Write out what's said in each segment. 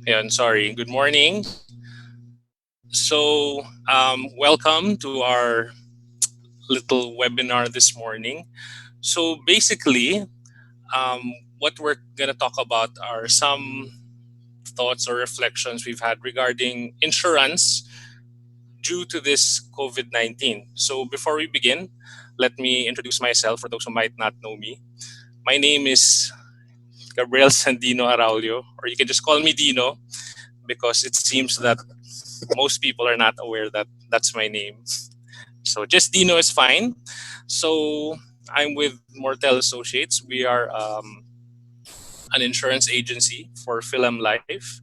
Ayan, sorry. Good morning. Welcome to our little webinar this morning. So, basically, what we're going to talk about are some thoughts or reflections we've had regarding insurance due to this COVID 19. So, before we begin, let me introduce myself for those who might not know me. My name is Gabriel Sandino Araulio, or you can just call me Dino because it seems that most people are not aware that that's my name. So just Dino is fine. So I'm with Mortel Associates. We are an insurance agency for Philam Life,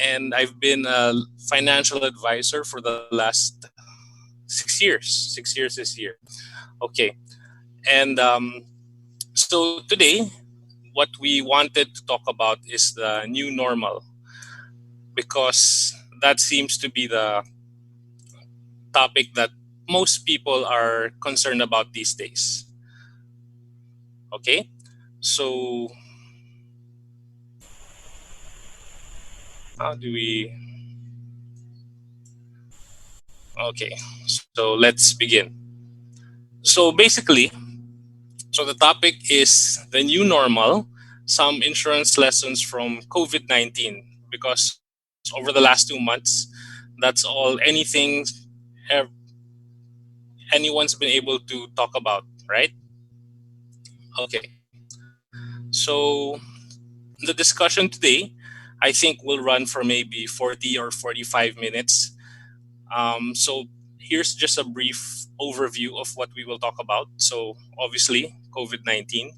and I've been a financial advisor for the last 6 years. 6 years this year. Okay, and so today, what we wanted to talk about is the new normal because that seems to be the topic that most people are concerned about these days. Okay, so how do we? Okay, so let's begin. So basically, so the topic is the new normal, some insurance lessons from COVID 19. Because over the last 2 months, that's all anything ev- anyone's been able to talk about, right? Okay, so the discussion today, I think, will run for maybe 40 or 45 minutes. So here's just a brief overview of what we will talk about. So obviously COVID 19.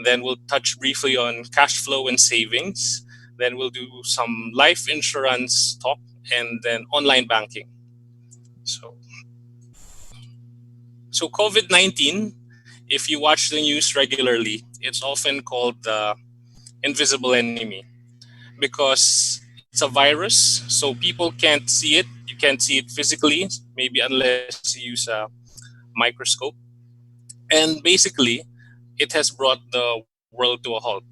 Then we'll touch briefly on cash flow and savings. Then we'll do some life insurance talk and then online banking. So so COVID 19, if you watch the news regularly, it's often called the invisible enemy because it's a virus, so people can't see it. You can't see it physically, maybe unless you use a microscope. And basically, it has brought the world to a halt.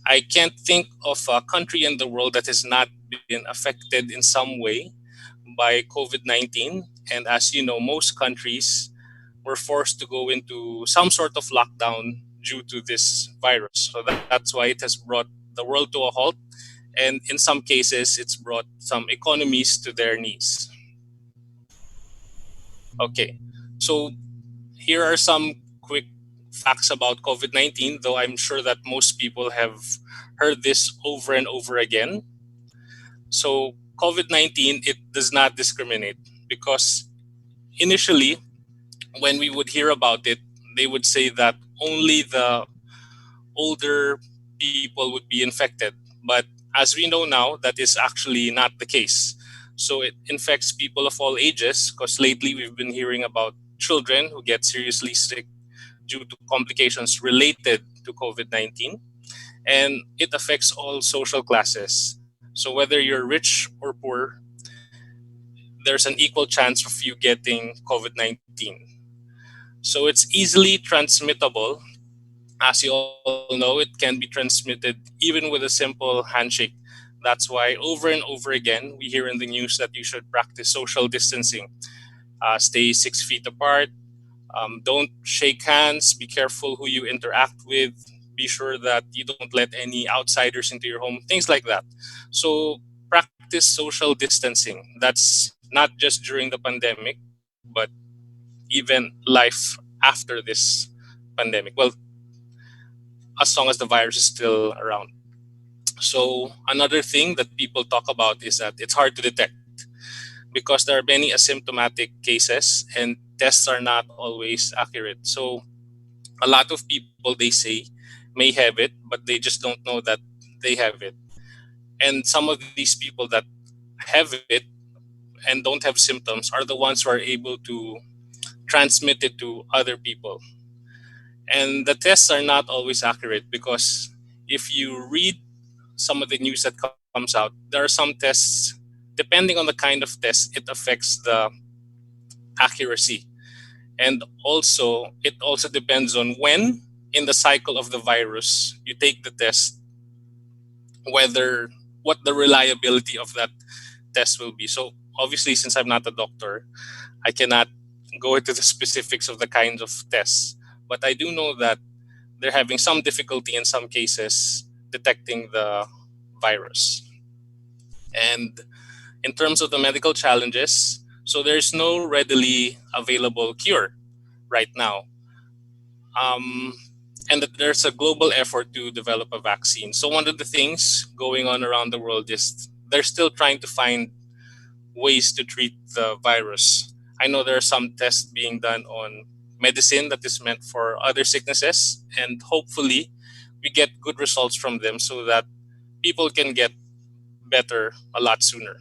I can't think of a country in the world that has not been affected in some way by COVID 19. And as you know, most countries were forced to go into some sort of lockdown due to this virus. So that's why it has brought the world to a halt, and in some cases it's brought some economies to their knees. Okay, so here are some quick facts about COVID-19, though I'm sure that most people have heard this over and over again. So COVID-19, it does not discriminate because initially when we would hear about it, they would say that only the older people would be infected. But as we know now, that is actually not the case. So it infects people of all ages because lately we've been hearing about children who get seriously sick due to complications related to COVID 19. And it affects all social classes. So whether you're rich or poor, there's an equal chance of you getting COVID 19. So it's easily transmittable. As you all know, it can be transmitted even with a simple handshake. That's why over and over again, we hear in the news that you should practice social distancing. Stay 6 feet apart. Don't shake hands. Be careful who you interact with. Be sure that you don't let any outsiders into your home. Things like that. So practice social distancing. That's not just during the pandemic, but even life after this pandemic. Well, as long as the virus is still around. So another thing that people talk about is that it's hard to detect because there are many asymptomatic cases and tests are not always accurate. So a lot of people, they say, may have it, but they just don't know that they have it. And some of these people that have it and don't have symptoms are the ones who are able to transmit it to other people. And the tests are not always accurate because if you read some of the news that comes out, there are some tests, depending on the kind of test, it affects the accuracy. And also, it also depends on when in the cycle of the virus you take the test, whether what the reliability of that test will be. So obviously, since I'm not a doctor, I cannot go into the specifics of the kinds of tests. But I do know that they're having some difficulty in some cases detecting the virus. And in terms of the medical challenges, so there's no readily available cure right now. Um, and that there's a global effort to develop a vaccine. So one of the things going on around the world is they're still trying to find ways to treat the virus. I know there are some tests being done on medicine that is meant for other sicknesses, and hopefully we get good results from them so that people can get better a lot sooner.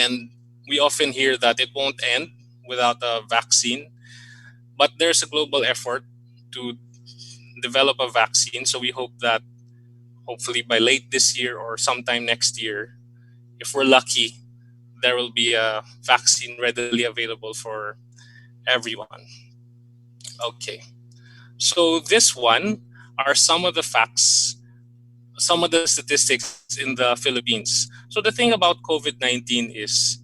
And we often hear that it won't end without a vaccine, but there's a global effort to develop a vaccine. So we hope that hopefully by late this year or sometime next year, if we're lucky, there will be a vaccine readily available for everyone. Okay. So this one are some of the facts, some of the statistics in the Philippines. So the thing about COVID-19 is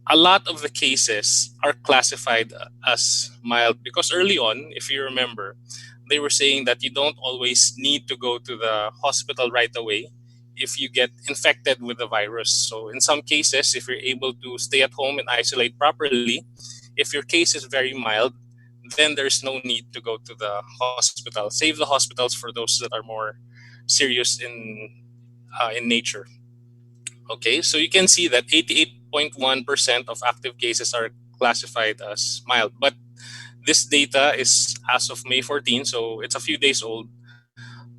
a lot of the cases are classified as mild because early on, if you remember, they were saying that you don't always need to go to the hospital right away if you get infected with the virus. So in some cases, if you're able to stay at home and isolate properly, if your case is very mild, then there's no need to go to the hospital. Save the hospitals for those that are more serious in nature. Okay, so you can see that 88.1% of active cases are classified as mild. But this data is as of May 14, so it's a few days old.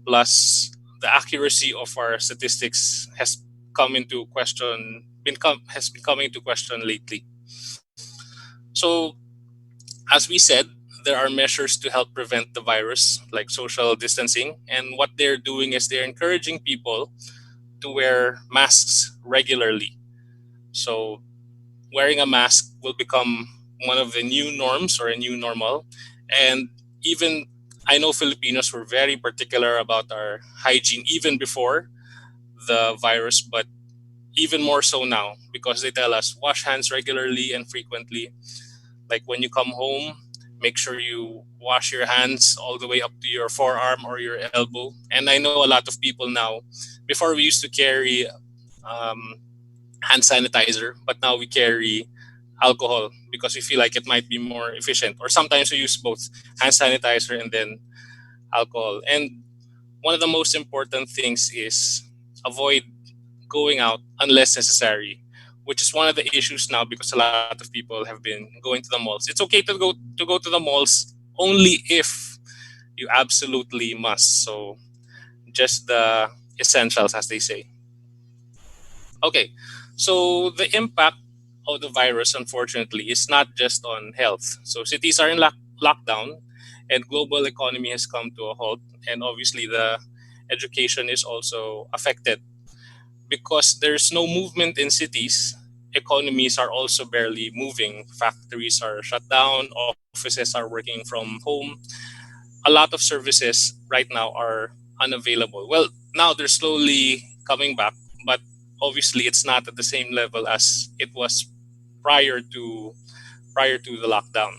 Plus, the accuracy of our statistics has come into question, has been coming into question lately. So, as we said, there are measures to help prevent the virus, like social distancing. And what they're doing is they're encouraging people to wear masks regularly. So, wearing a mask will become one of the new norms or a new normal. And even I know Filipinos were very particular about our hygiene even before the virus, but even more so now because they tell us wash hands regularly and frequently. Like when you come home, make sure you wash your hands all the way up to your forearm or your elbow. And I know a lot of people now, before we used to carry hand sanitizer, but now we carry alcohol because we feel like it might be more efficient. Or sometimes we use both hand sanitizer and then alcohol. And one of the most important things is avoid going out unless necessary, which is one of the issues now because a lot of people have been going to the malls. It's okay to go to the malls only if you absolutely must. So just the essentials, as they say. Okay, so the impact of the virus, unfortunately, is not just on health. So cities are in lockdown, and global economy has come to a halt, and obviously the education is also affected because there's no movement in cities. Economies are also barely moving. Factories are shut down. Offices are working from home. A lot of services right now are unavailable. Well, now they're slowly coming back, but obviously it's not at the same level as it was prior to prior to the lockdown.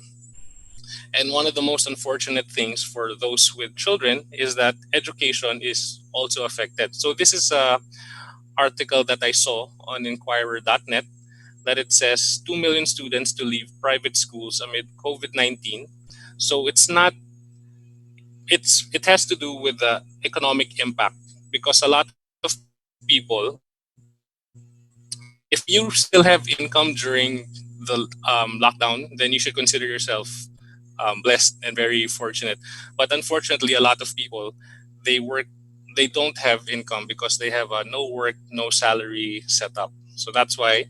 And one of the most unfortunate things for those with children is that education is also affected. So this is a article that I saw on inquirer.net that it says 2 million students to leave private schools amid COVID-19. So it has to do with the economic impact because a lot of people, if you still have income during the lockdown, then you should consider yourself blessed and very fortunate. But unfortunately, a lot of people they work they don't have income because they have a no work, no salary setup. So that's why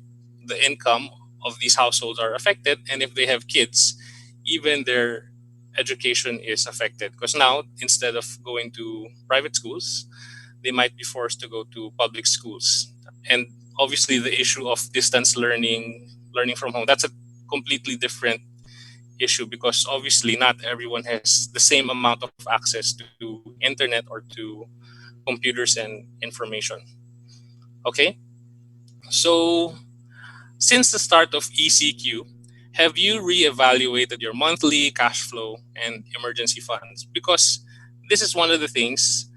the income of these households are affected. And if they have kids, even their education is affected because now instead of going to private schools, they might be forced to go to public schools. And obviously, the issue of distance learning, learning from home, that's a completely different issue because obviously not everyone has the same amount of access to internet or to computers and information. Okay, so since the start of ECQ, have you reevaluated your monthly cash flow and emergency funds? Because this is one of the things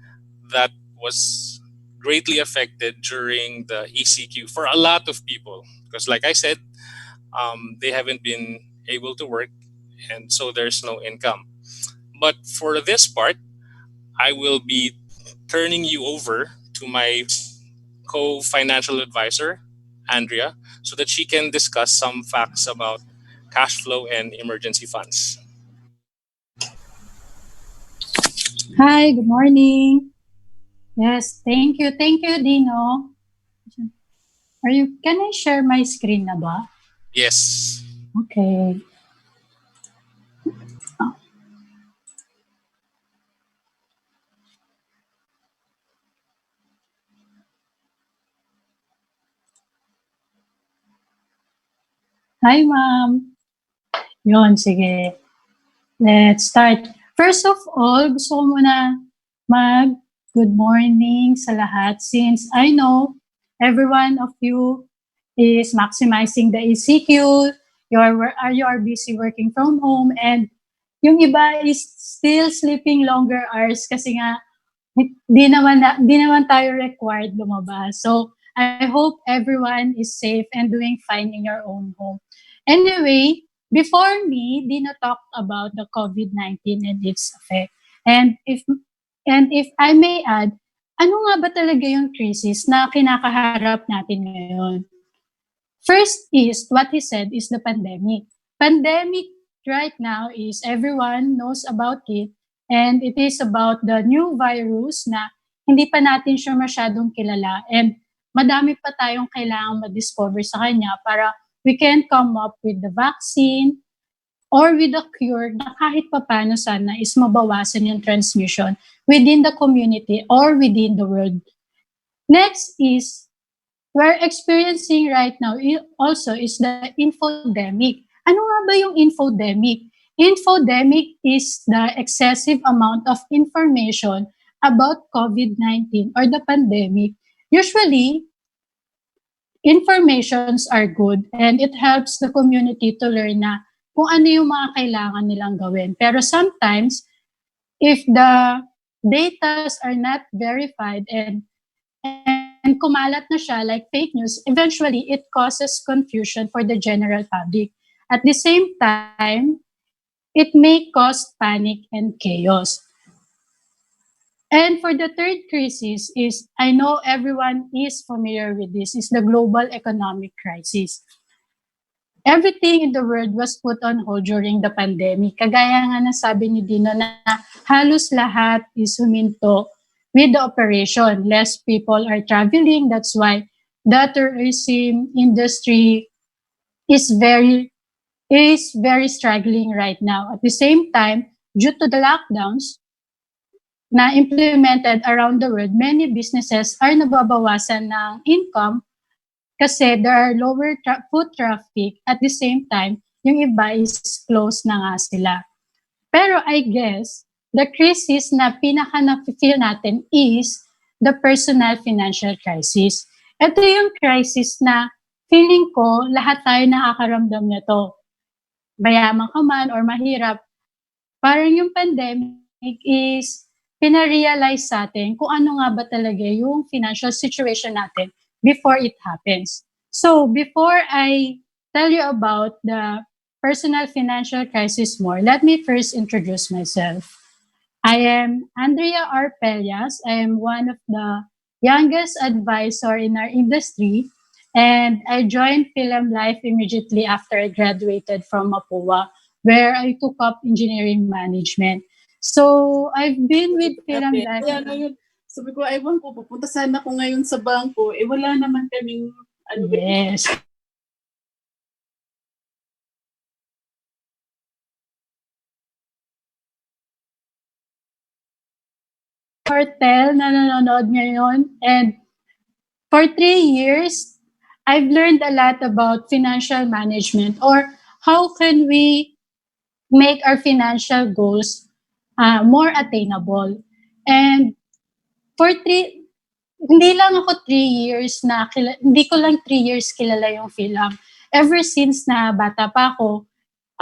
that was greatly affected during the ECQ for a lot of people. Because, like I said, they haven't been able to work, and so there's no income. But for this part, I will be turning you over to my co financial advisor, Andrea, so that she can discuss some facts about cash flow and emergency funds. Hi, good morning. Yes, thank you, Dino. Can I share my screen na ba? Yes. Okay. Oh, hi, ma'am. Yun, sige. Let's start. First of all, gusto ko muna good morning sa lahat since I know every one of you is maximizing the ECQ, you are busy working from home, and yung iba is still sleeping longer hours kasi nga di naman tayo required lumabas. So, I hope everyone is safe and doing fine in your own home. Anyway, before me, Dino talked about the COVID-19 and its effect. And if I may add, ano nga ba talaga yung crisis na kinakaharap natin ngayon? First is, what he said is the pandemic. Pandemic right now is everyone knows about it, and it is about the new virus na hindi pa natin siya masyadong kilala, and madami pa tayong kailangang ma-discover sa kanya para we can come up with the vaccine or with a cure na kahit papano sana is mabawasan yung transmission within the community or within the world. Next is we're experiencing right now also is the infodemic. Ano nga ba yung infodemic? Infodemic is the excessive amount of information about COVID-19 or the pandemic. Usually, informations are good and it helps the community to learn na kung ano yung mga kailangan nilang gawin. Pero sometimes, if the datas are not verified and kumalat na siya like fake news, eventually it causes confusion for the general public. At the same time, it may cause panic and chaos. And for the third crisis is, I know everyone is familiar with this, is the global economic crisis. Everything in the world was put on hold during the pandemic. Kagaya nga nasabi ni Dino na halos lahat is huminto with the operation. Less people are traveling. That's why the tourism industry is very struggling right now. At the same time, due to the lockdowns na implemented around the world, many businesses are nababawasan ng income kasi there are lower foot traffic. At the same time, yung iba is closed na nga sila. Pero I guess, the crisis na pinaka na-feel natin is the personal financial crisis. Ito yung crisis na feeling ko lahat tayo nakakaramdam nito. Mayaman ka man or mahirap, parang yung pandemic is pina-realize sa atin kung ano nga ba talaga yung financial situation natin before it happens. So, before I tell you about the personal financial crisis more, let me first introduce myself. I am Andrea R. Pelias. I am one of the youngest advisor in our industry, and I joined Film Life immediately after I graduated from Mapua, where I took up engineering management. So, I've been with Film Life. Kaya ngayon, sabi ko, ewan ko, pupunta sana ako ngayon sa bangko, wala naman kaming, Yes. Cartel na nanonood ngayon, and for 3 years, I've learned a lot about financial management or how can we make our financial goals more attainable. And for hindi lang ako 3 years hindi ko lang 3 years kilala yung film. Ever since na bata pa ako,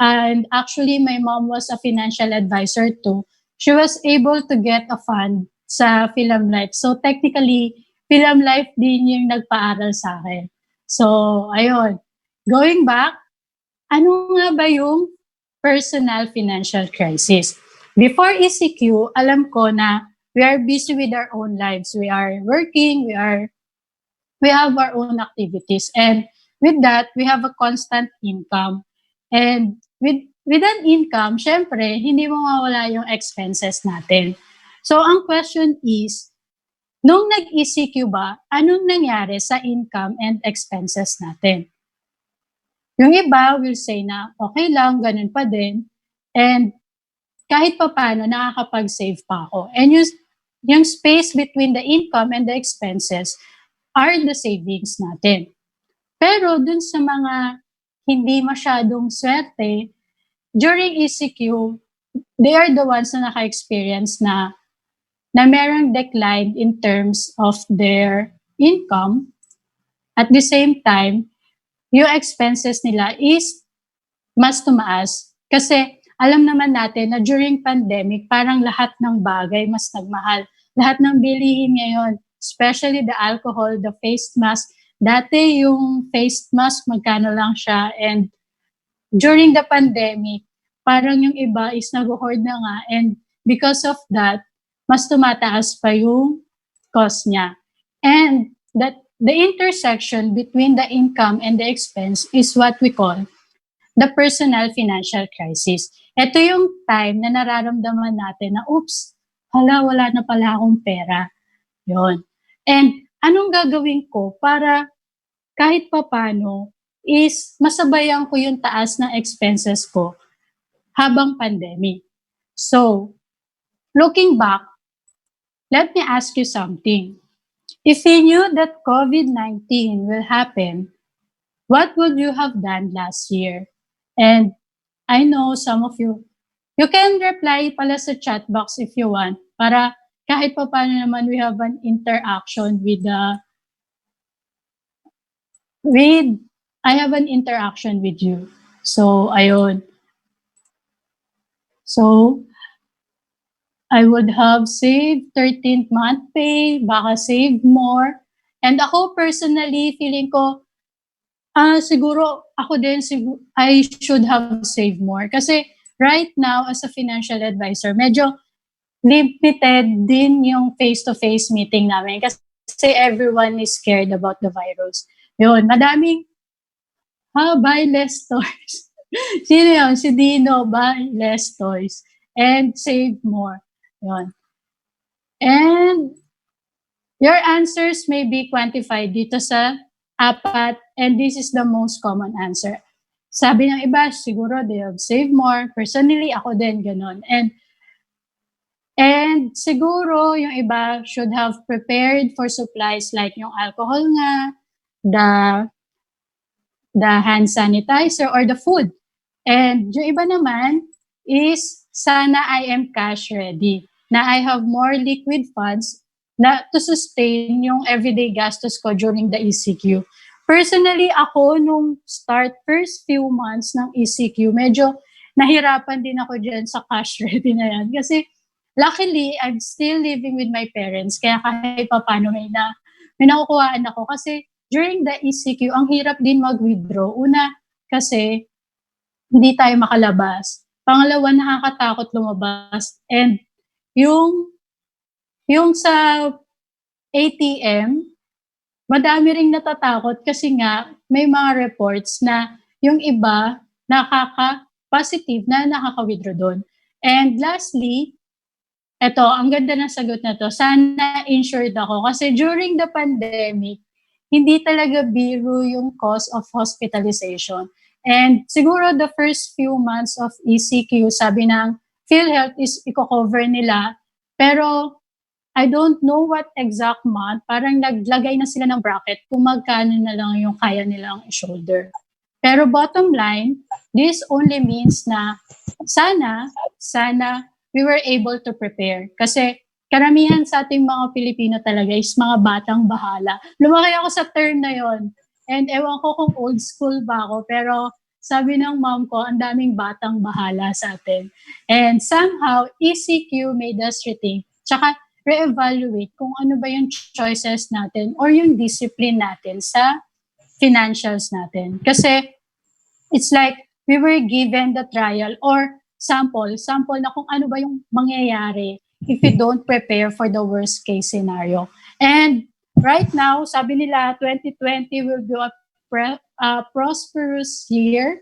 and actually my mom was a financial advisor too, she was able to get a fund sa Film Life. So technically, Film Life din yung nagpaaral sa akin. So, ayun. Going back, ano nga ba yung personal financial crisis? Before ECQ, alam ko na we are busy with our own lives. We are working, we have our own activities. And with that, we have a constant income. And with an income, syempre, hindi mo mawala yung expenses natin. So, ang question is, nung nag-ECQ ba, anong nangyari sa income and expenses natin? Yung iba will say na okay lang, ganun pa din. And kahit pa paano, nakakapag-save pa ako. And yung space between the income and the expenses are the savings natin. Pero dun sa mga hindi masyadong swerte, during ECQ, they are the ones na naka-experience na merong decline in terms of their income. At the same time, yung expenses nila is mas tumaas. Kasi alam naman natin na during pandemic, parang lahat ng bagay mas nagmahal. Lahat ng bilihin ngayon, especially the alcohol, the face mask. Dati yung face mask, magkano lang siya. And during the pandemic, parang yung iba is nag-hoard na nga. And because of that, mas tumataas pa yung cost niya. And that the intersection between the income and the expense is what we call the personal financial crisis. Ito yung time na nararamdaman natin na, oops, hala, wala na pala akong pera. Yun. And anong gagawin ko para kahit papano is masabayan ko yung taas ng expenses ko habang pandemic. So, looking back, let me ask you something. If you knew that COVID-19 will happen, what would you have done last year? And I know some of you can reply pala sa chat box if you want para kahit pa paano naman we have an interaction with I have an interaction with you. So, ayun. So, I would have saved 13th month pay, baka save more. And ako personally, feeling ko, siguro ako din, I should have saved more. Kasi right now, as a financial advisor, medyo limited din yung face-to-face meeting namin. Kasi everyone is scared about the virus. Yun, madaming, buy less toys. Sino yun? Si Dino, buy less toys. And save more. Yun. And your answers may be quantified dito sa apat, and this is the most common answer. Sabi ng iba, siguro they have saved more. Personally, ako din, ganun. And siguro yung iba should have prepared for supplies like yung alcohol nga, the hand sanitizer, or the food. And yung iba naman is sana I am cash ready, na I have more liquid funds na to sustain yung everyday gastos ko during the ECQ. Personally, ako nung first few months ng ECQ, medyo nahirapan din ako dyan sa cash ready na yan. Kasi luckily, I'm still living with my parents. Kaya kahit pa paano may nakukuhaan ako. Kasi during the ECQ, ang hirap din mag-withdraw. Una, kasi hindi tayo makalabas. Pangalawa, nakakatakot lumabas. And yung sa ATM, madami ring natatakot kasi nga may mga reports na yung iba positive na nakaka-withdraw doon. And lastly, eto, ang ganda ng sagot na to, sana insured ako. Kasi during the pandemic, hindi talaga biro yung cost of hospitalization. And siguro the first few months of ECQ, sabi ng PhilHealth is i-cover nila. Pero I don't know what exact month, parang naglagay na sila ng bracket kung magkano na lang yung kaya nilang i-shoulder. Pero bottom line, this only means na sana we were able to prepare. Kasi karamihan sa ating mga Pilipino talaga is mga batang bahala. Lumaki ako sa term na yon. And ewan ko kung old school ba ako, pero sabi ng mom ko, ang daming batang bahala sa atin. And somehow, ECQ made us rethink. Tsaka, re-evaluate kung ano ba yung choices natin or yung discipline natin sa financials natin. Kasi, it's like we were given the trial or sample na kung ano ba yung mangyayari if we don't prepare for the worst case scenario. And right now, sabi nila 2020 will be a prosperous year.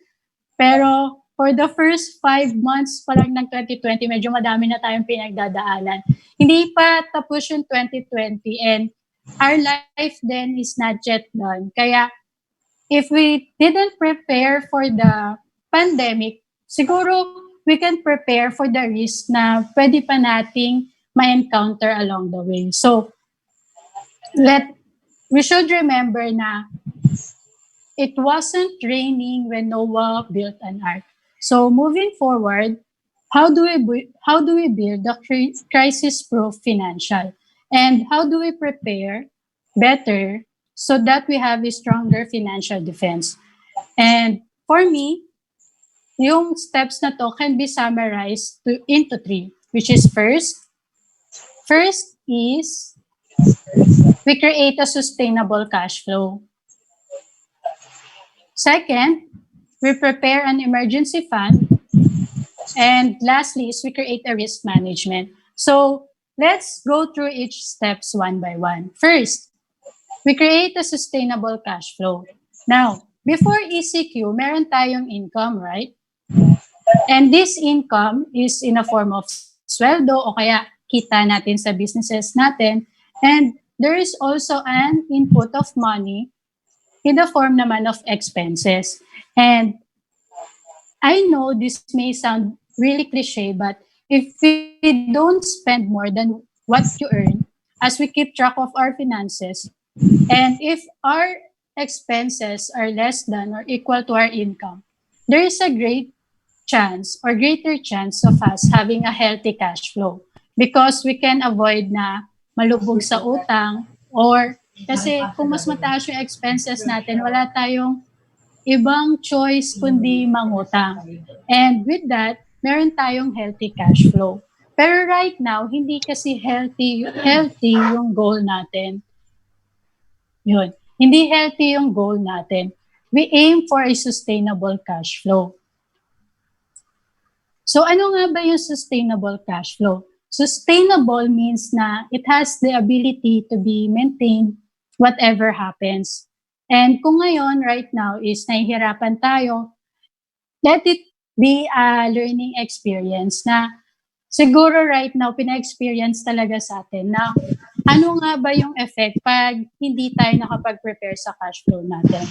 Pero for the first 5 months pa lang ng 2020, medyo madami na tayong pinagdadaanan. Hindi pa tapos yung 2020 and our life then is not yet done. Kaya if we didn't prepare for the pandemic, siguro we can prepare for the risk na pwede pa nating ma-encounter along the way. So, we should remember na it wasn't raining when Noah built an ark. So, moving forward, how do we build the crisis-proof financial? And how do we prepare better so that we have a stronger financial defense? And for me, yung steps na to can be summarized into three, which is first is we create a sustainable cash flow. Second, we prepare an emergency fund. And lastly is we create a risk management. So let's go through each steps one by one. First, we create a sustainable cash flow. Now, before ECQ, meron tayong income, right? And this income is in a form of sweldo o kaya kita natin sa businesses natin. And there is also an input of money in the form naman of expenses. And I know this may sound really cliche, but if we don't spend more than what you earn, as we keep track of our finances, and if our expenses are less than or equal to our income, there is a greater chance of us having a healthy cash flow because we can avoid na malubog sa utang or kasi kung mas mataas yung expenses natin, wala tayong ibang choice kundi mangutang. And with that, meron tayong healthy cash flow. Pero right now, hindi kasi healthy yung goal natin. Yun. Hindi healthy yung goal natin. We aim for a sustainable cash flow. So ano nga ba yung sustainable cash flow? Sustainable means na it has the ability to be maintained whatever happens. And kung ngayon, right now, is nahihirapan tayo, let it be a learning experience na siguro right now, pina-experience talaga sa atin na ano nga ba yung effect pag hindi tayo nakapag-prepare sa cash flow natin.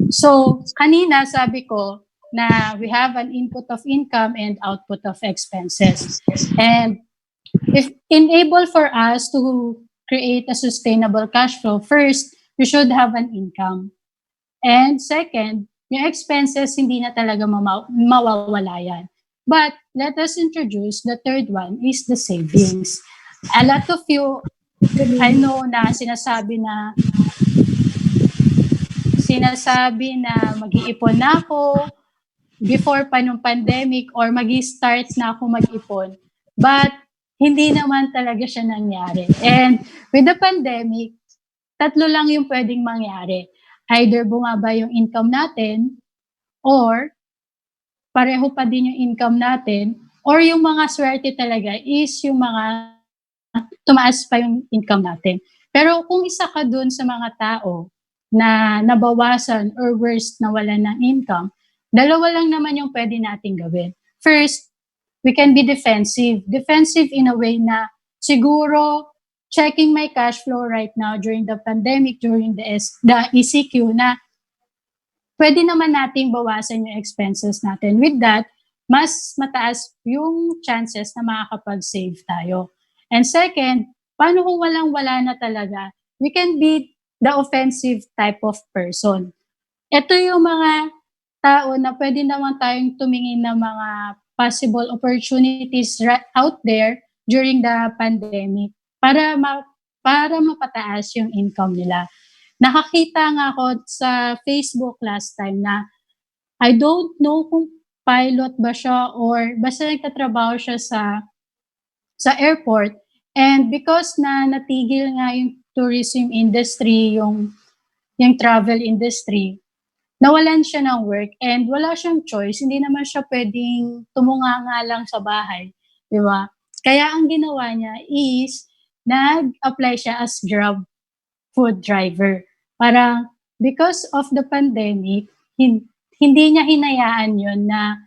So, kanina sabi ko na we have an input of income and output of expenses. And if enable for us to create a sustainable cash flow, first, we should have an income. And second, yung expenses, hindi na talaga mawawala yan. But let us introduce the third one is the savings. A lot of you, I know na sinasabi na mag-iipon na ako before pa nung pandemic or mag-start na ako mag-ipon. But hindi naman talaga siya nangyari. And with the pandemic, tatlo lang yung pwedeng mangyari. Either bumaba yung income natin or pareho pa din yung income natin or yung mga swerte talaga is yung mga tumaas pa yung income natin. Pero kung isa ka dun sa mga tao na nabawasan or worse, nawalan ng income, dalawa lang naman yung pwede natin gawin. First, we can be defensive. Defensive in a way na siguro checking my cash flow right now during the pandemic, during the ECQ na pwede naman nating bawasan yung expenses natin. With that, mas mataas yung chances na makakapag-save tayo. And second, paano kung walang-wala na talaga? We can be the offensive type of person. Ito yung mga tao na pwede naman tayong tumingin ng mga possible opportunities out there during the pandemic para mapataas yung income nila. Nakakita nga ako sa Facebook last time na I don't know kung pilot ba siya or basta nagtatrabaho siya sa airport. And because na natigil nga yung tourism industry, yung travel industry, nawalan siya ng work and wala siyang choice. Hindi naman siya pwedeng tumunganga lang sa bahay. Di ba? Kaya ang ginawa niya is nag-apply siya as Grab food driver. Parang because of the pandemic, hindi niya hinayaan yun na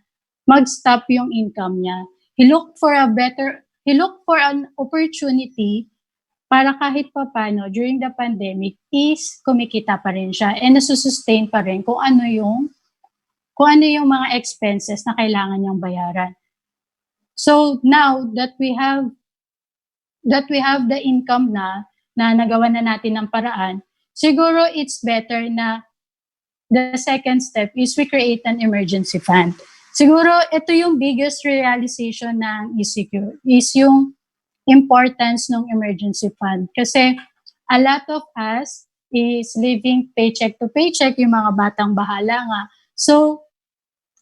mag-stop yung income niya. He looked for an opportunity para kahit pa paano during the pandemic is kumikita pa rin siya and nasusustain pa rin kung ano yung mga expenses na kailangan niyang bayaran. So now that we have the income na nagawa na natin ng paraan, siguro it's better na the second step is we create an emergency fund. Siguro ito yung biggest realization ng ECQ is yung importance ng emergency fund. Kasi a lot of us is living paycheck to paycheck, yung mga batang bahala nga. So,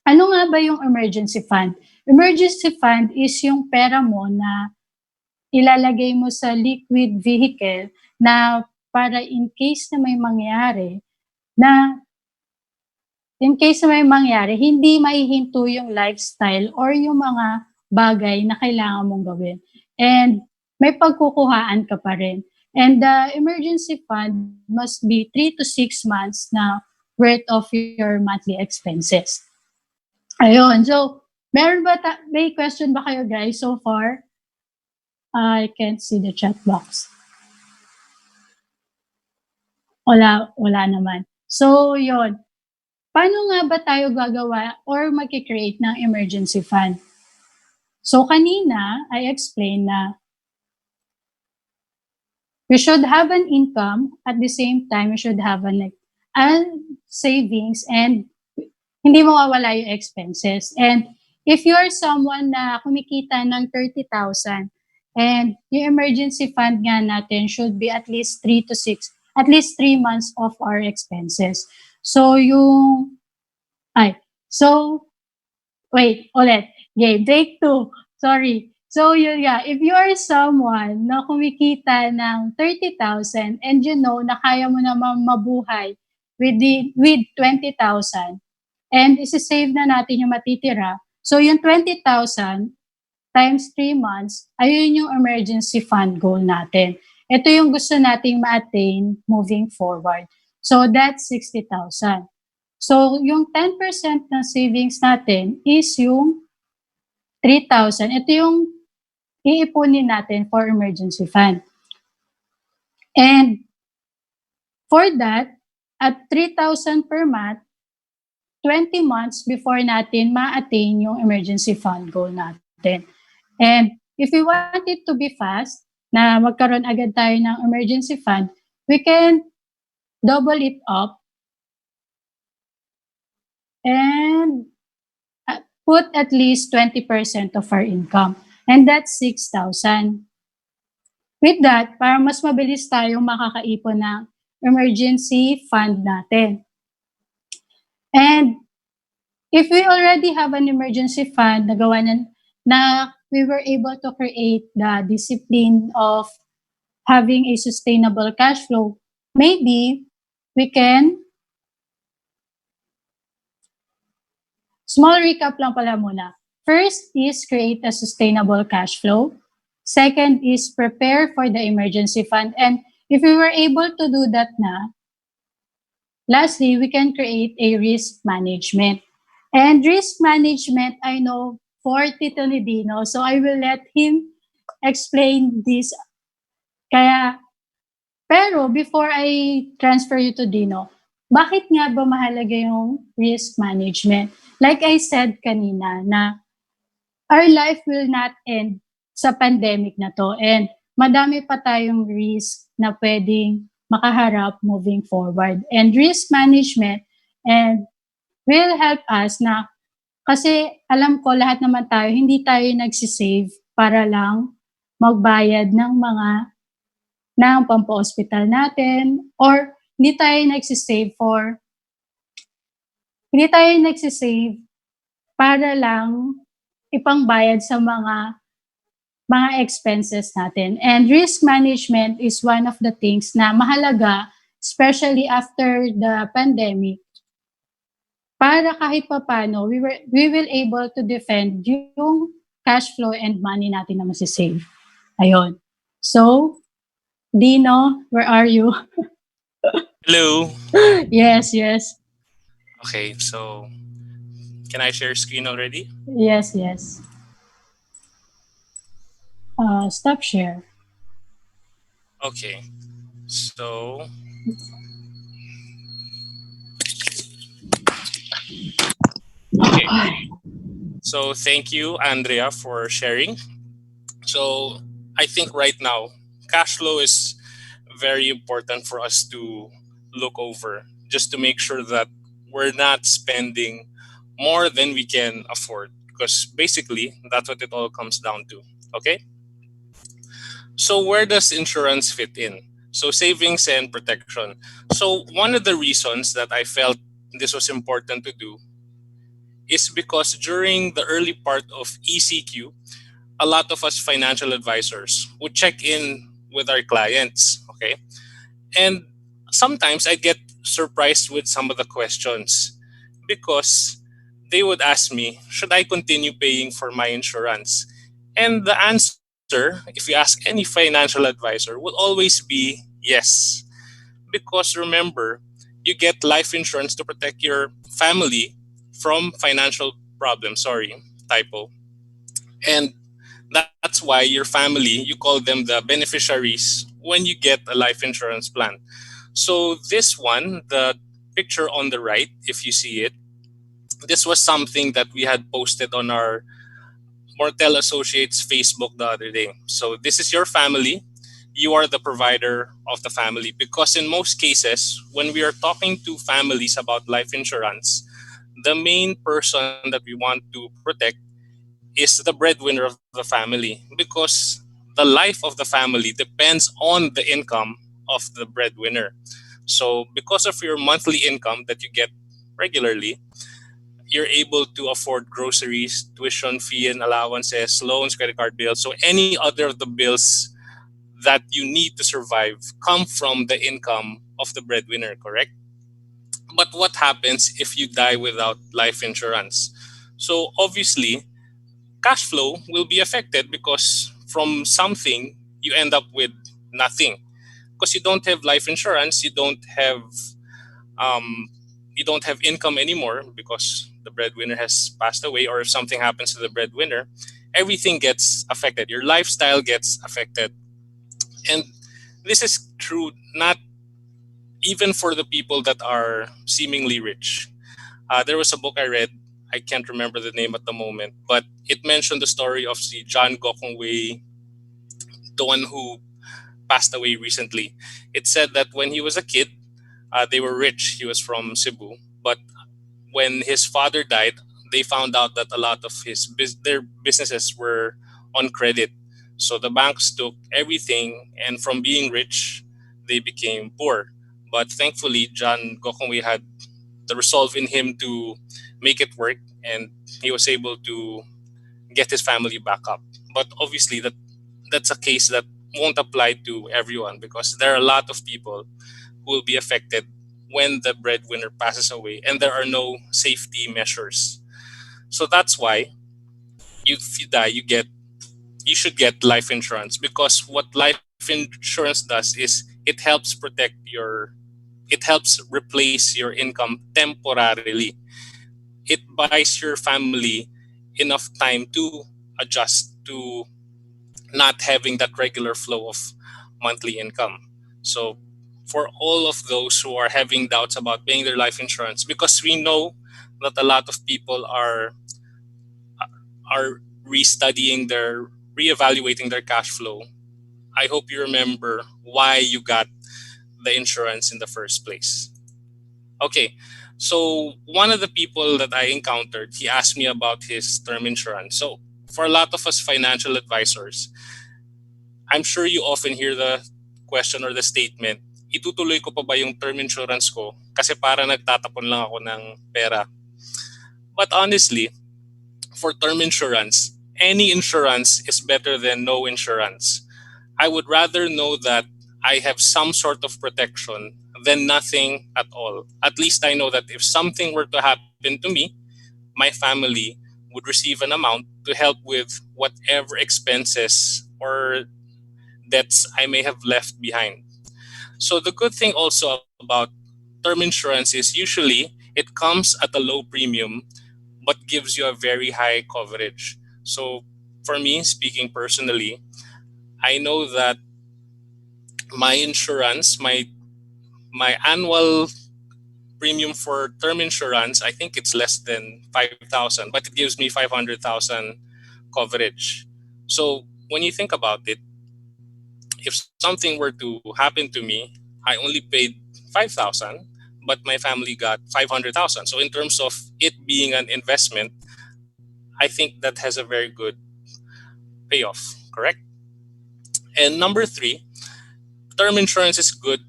ano nga ba yung emergency fund? Emergency fund is yung pera mo na ilalagay mo sa liquid vehicle na para in case na may mangyari, hindi maihinto yung lifestyle or yung mga bagay na kailangan mong gawin. And may pagkukuhaan ka pa rin. And the emergency fund must be 3 to 6 months na worth of your monthly expenses. Ayun. So, may question ba kayo guys so far? I can't see the chat box. Wala naman. So, yun. Paano nga ba tayo gagawa or mag-create ng emergency fund? So, kanina, I explained na we should have an income at the same time we should have a savings and hindi mawawala yung expenses. And if you're someone na kumikita ng 30,000 and yung emergency fund nga natin should be at least 3 months of our expenses. So wait, ulit. Okay, take 2. Sorry. So yun nga, if you are someone na kumikita ng 30,000 and you know na kaya mo naman mabuhay with 20,000 and isi-save na natin yung matitira, so yung 20,000 times 3 months, ayun yung emergency fund goal natin. Ito yung gusto nating ma-attain moving forward. So that's 60,000. So yung 10% ng savings natin is yung 3,000. Ito yung iipunin natin for emergency fund. And for that, at 3,000 per month, 20 months before natin ma-attain yung emergency fund goal natin. And if we want it to be fast, na magkaroon agad tayo ng emergency fund, we can double it up and put at least 20% of our income. And that's 6,000. With that, para mas mabilis tayong makakaipon ng emergency fund natin. And if we already have an emergency fund na we were able to create the discipline of having a sustainable cash flow, maybe we can small recap lang pala muna. First is create a sustainable cash flow. Second is prepare for the emergency fund. And if we were able to do that na, lastly, we can create a risk management. And risk management, I know, forte to ni Dino. So I will let him explain this. Pero before I transfer you to Dino, bakit nga ba mahalaga yung risk management? Like I said kanina na our life will not end sa pandemic na to and madami pa tayong risk na pwedeng makaharap moving forward. And risk management will help us na Kasi alam ko lahat naman tayo, hindi tayo nagsisave para lang magbayad ng mga ng pampa-ospital natin or hindi tayo nagsisave para lang ipangbayad sa mga expenses natin. And risk management is one of the things na mahalaga, especially after the pandemic, para kahit papano, we will able to defend yung cash flow and money natin na masisave. Ayun. So, Dino, where are you? Hello. Yes, yes. Okay, so can I share screen already? Yes, yes. Stop share. Okay. So okay. So thank you, Andrea, for sharing. So I think right now, cash flow is very important for us to look over just to make sure that we're not spending more than we can afford. Because basically, that's what it all comes down to. Okay? So, where does insurance fit in? So, savings and protection. So, one of the reasons that I felt this was important to do is because during the early part of ECQ, a lot of us financial advisors would check in with our clients. Okay. And sometimes I get surprised with some of the questions because they would ask me, should I continue paying for my insurance? And the answer, if you ask any financial advisor, will always be yes. Because remember, you get life insurance to protect your family from financial problems. Sorry, typo. And that's why your family, you call them the beneficiaries when you get a life insurance plan. So this one, the picture on the right, if you see it, this was something that we had posted on our Mortel Associates Facebook the other day. So this is your family. You are the provider of the family because in most cases, when we are talking to families about life insurance, the main person that we want to protect is the breadwinner of the family because the life of the family depends on the income of the breadwinner. So, because of your monthly income that you get regularly, you're able to afford groceries, tuition fee and allowances, loans, credit card bills. So, any other of the bills that you need to survive come from the income of the breadwinner, correct? But what happens if you die without life insurance? So, obviously, cash flow will be affected because from something you end up with nothing because you don't have life insurance, um, you don't have income anymore because the breadwinner has passed away, or if something happens to the breadwinner, everything gets affected. Your lifestyle gets affected, and this is true not even for the people that are seemingly rich. There was a book I read. I can't remember the name at the moment, but it mentioned the story of si John Gokongwei, the one who passed away recently. It said that when he was a kid, they were rich. He was from Cebu, but when his father died, they found out that a lot of their businesses were on credit. So the banks took everything, and from being rich, they became poor. But thankfully, John Gokongwei had the resolve in him to make it work, and he was able to get his family back up. But obviously, that's a case that won't apply to everyone because there are a lot of people who will be affected when the breadwinner passes away and there are no safety measures. So that's why if you die, you should get life insurance because what life insurance does is it helps replace your income temporarily. It buys your family enough time to adjust to not having that regular flow of monthly income. So for all of those who are having doubts about paying their life insurance, because we know that a lot of people are restudying their reevaluating their cash flow. I hope you remember why you got the insurance in the first place. Okay, so one of the people that I encountered, he asked me about his term insurance. So for a lot of us financial advisors, I'm sure you often hear the question or the statement, itutuloy ko pa ba yung term insurance ko kasi para nagtatapon lang ako ng pera. But honestly, for term insurance, any insurance is better than no insurance. I would rather know that I have some sort of protection than nothing at all. At least I know that if something were to happen to me, my family would receive an amount to help with whatever expenses or debts I may have left behind. So the good thing also about term insurance is usually it comes at a low premium but gives you a very high coverage. So for me, speaking personally, I know that my insurance, my annual premium for term insurance, I think it's less than 5,000, but it gives me 500,000 coverage. So when you think about it, if something were to happen to me, I only paid 5,000, but my family got 500,000. So in terms of it being an investment, I think that has a very good payoff, correct? And number three, term insurance is good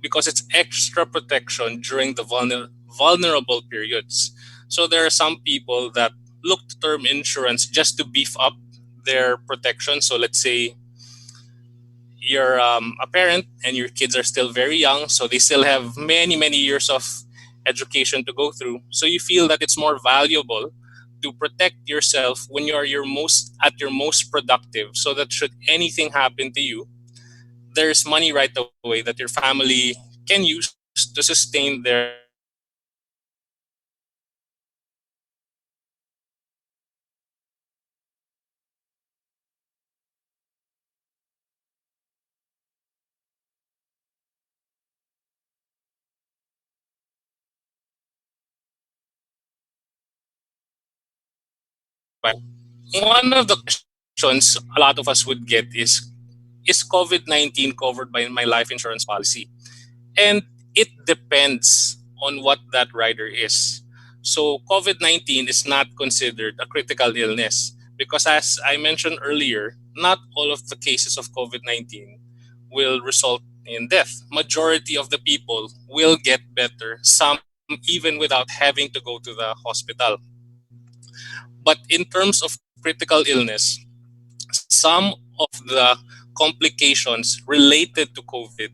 because it's extra protection during the vulnerable periods. So there are some people that look to term insurance just to beef up their protection. So let's say you're a parent and your kids are still very young, so they still have many years of education to go through. So you feel that it's more valuable to protect yourself when you are your most productive, so that should anything happen to you, there's money right away that your family can use to sustain their lifestyle. So term insurance is good because it's extra protection during the vulnerable periods. And one of the questions a lot of us would get is COVID-19 covered by my life insurance policy? And it depends on what that rider is. So COVID 19 is not considered a critical illness because, as I mentioned earlier, not all of the cases of COVID 19 will result in death. Majority of the people will get better, some even without having to go to the hospital. But in terms of critical illness, some of the complications related to COVID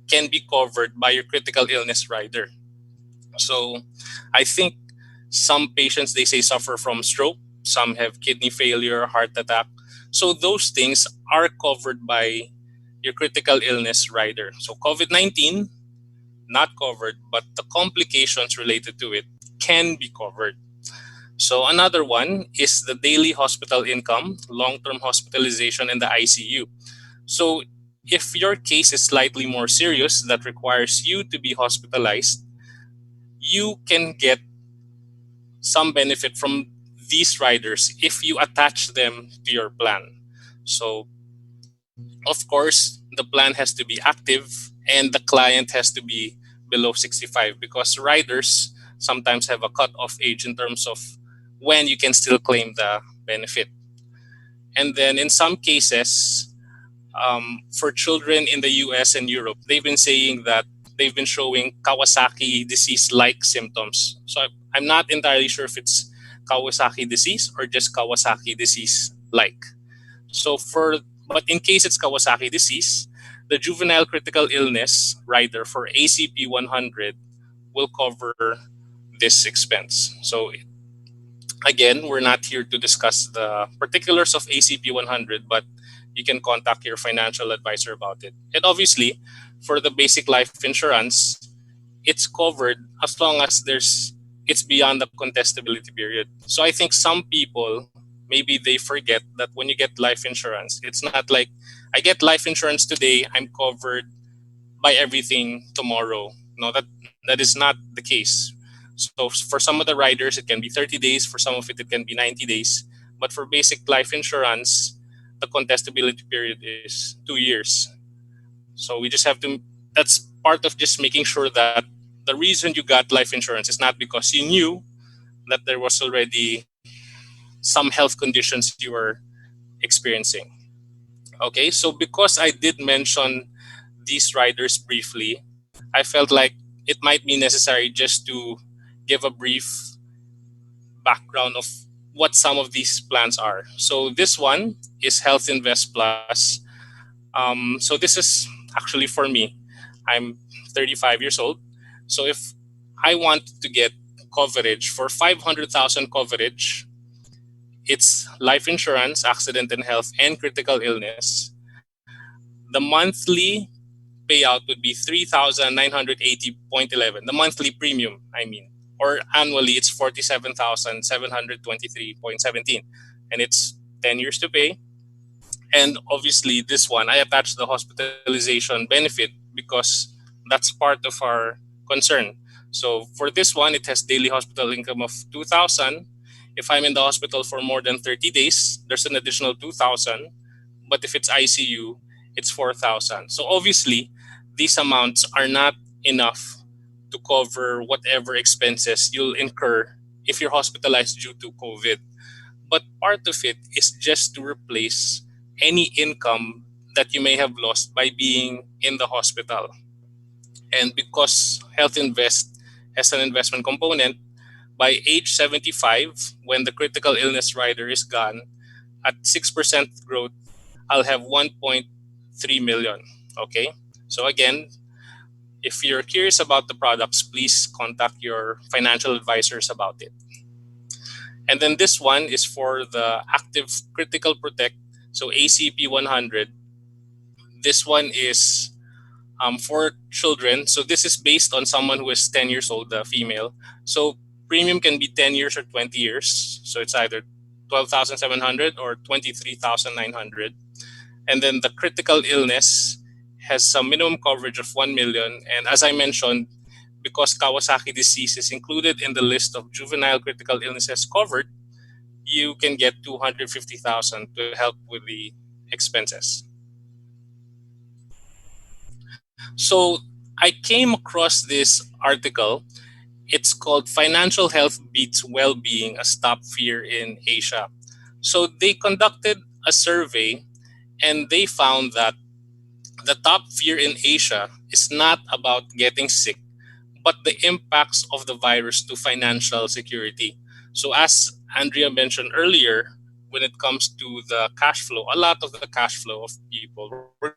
can be covered by your critical illness rider. So I think some patients, they say, suffer from stroke, some have kidney failure, heart attack. So those things are covered by your critical illness rider. So COVID 19, not covered, but the complications related to it can be covered. So another one is the daily hospital income, long-term hospitalization, and the ICU. So if your case is slightly more serious that requires you to be hospitalized, you can get some benefit from these riders if you attach them to your plan. So of course, the plan has to be active and the client has to be below 65 because riders sometimes have a cutoff age in terms of when you can still claim the benefit. And then in some cases, for children in the US and Europe, they've been saying that they've been showing Kawasaki disease like symptoms. So I'm not entirely sure if it's Kawasaki disease or just Kawasaki disease like. So but in case it's Kawasaki disease, the juvenile critical illness rider for ACP 100 will cover this expense. So again, we're not here to discuss the particulars of ACP 100, but you can contact your financial advisor about it. And obviously, for the basic life insurance, it's covered as long as it's beyond the contestability period. So I think some people, maybe they forget that when you get life insurance, it's not like I get life insurance today, I'm covered by everything tomorrow. No, that is not the case. So for some of the riders, it can be 30 days. For some of it can be 90 days. But for basic life insurance, the contestability period is 2 years. So we just have to, that's part of just making sure that the reason you got life insurance is not because you knew that there was already some health conditions you were experiencing. Okay, so because I did mention these riders briefly, I felt like it might be necessary just to give a brief background of what some of these plans are. So this one is Health Invest Plus. So this is actually for me. I'm 35 years old. So if I want to get coverage for 500,000 coverage, it's life insurance, accident and health, and critical illness. The monthly payout would be 3,980.11. The monthly premium, I mean, or annually it's 47,723.17, and it's 10 years to pay. And obviously, this one, I attached the hospitalization benefit because that's part of our concern. So for this one, it has daily hospital income of 2,000. If I'm in the hospital for more than 30 days, there's an additional 2,000. But if it's ICU, it's 4,000. So obviously, these amounts are not enough to cover whatever expenses you'll incur if you're hospitalized due to COVID. But part of it is just to replace any income that you may have lost by being in the hospital. And because Health Invest has an investment component, by age 75, when the critical illness rider is gone, at 6% growth, I'll have 1.3 million. Okay? So again, if you're curious about the products, please contact your financial advisors about it. And then this one is for the Active Critical Protect, so ACP 100. This one is for children. So this is based on someone who is 10 years old, the female. So premium can be 10 years or 20 years. So it's either 12,700 or 23,900. And then the critical illness has some minimum coverage of 1 million. And as I mentioned, because Kawasaki disease is included in the list of juvenile critical illnesses covered, you can get 250,000 to help with the expenses. So I came across this article. It's called Financial Health Beats Well-Being, a Top Fear in Asia. So they conducted a survey and they found that the top fear in Asia is not about getting sick, but the impacts of the virus to financial security. So as Andrea mentioned earlier, when it comes to the cash flow, a lot of the cash flow of people were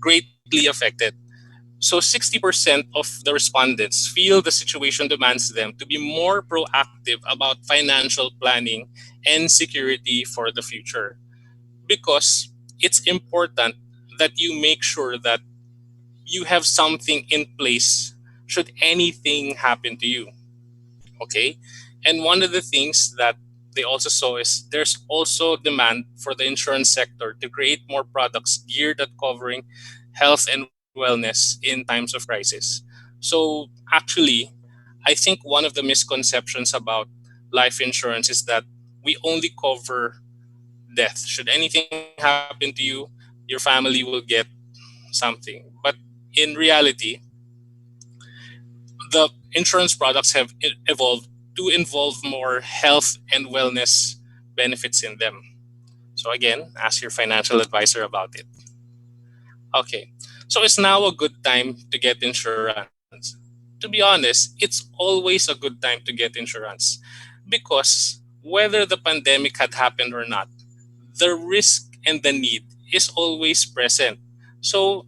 greatly affected. So 60% of the respondents feel the situation demands them to be more proactive about financial planning and security for the future. Because it's important that you make sure that you have something in place should anything happen to you. Okay. And one of the things that they also saw is there's also demand for the insurance sector to create more products geared at covering health and wellness in times of crisis. So actually, I think one of the misconceptions about life insurance is that we only cover death. Should anything happen to you, your family will get something. But in reality, the insurance products have evolved to involve more health and wellness benefits in them. So again, ask your financial advisor about it. Okay, so it's now a good time to get insurance. To be honest, it's always a good time to get insurance because whether the pandemic had happened or not, the risk and the need is always present. So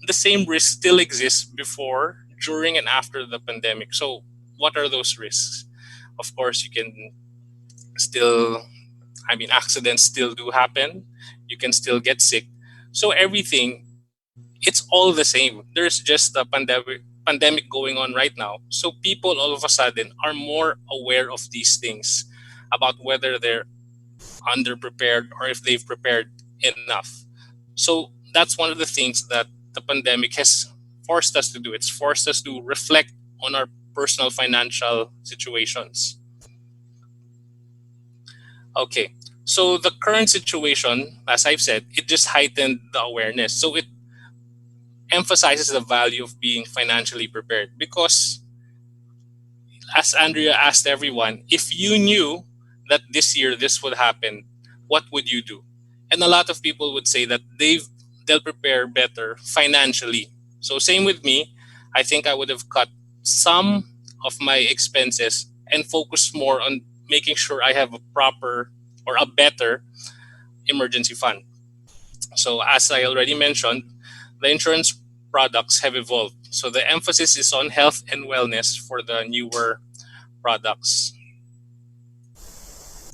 the same risk still exists before, during, and after the pandemic. So what are those risks? Of course, you can still, I mean, accidents still do happen. You can still get sick. So everything, it's all the same. There's just a pandemic going on right now. So people all of a sudden are more aware of these things about whether they're underprepared or if they've prepared enough. So that's one of the things that the pandemic has forced us to do. It's forced us to reflect on our personal financial situations. Okay. So the current situation, as I've said, it just heightened the awareness. So it emphasizes the value of being financially prepared because as Andrea asked everyone, if you knew that this year this would happen, what would you do? And a lot of people would say that they'll prepare better financially. So same with me. I think I would have cut some of my expenses and focus more on making sure I have a proper or a better emergency fund. So as I already mentioned, the insurance products have evolved. So the emphasis is on health and wellness for the newer products.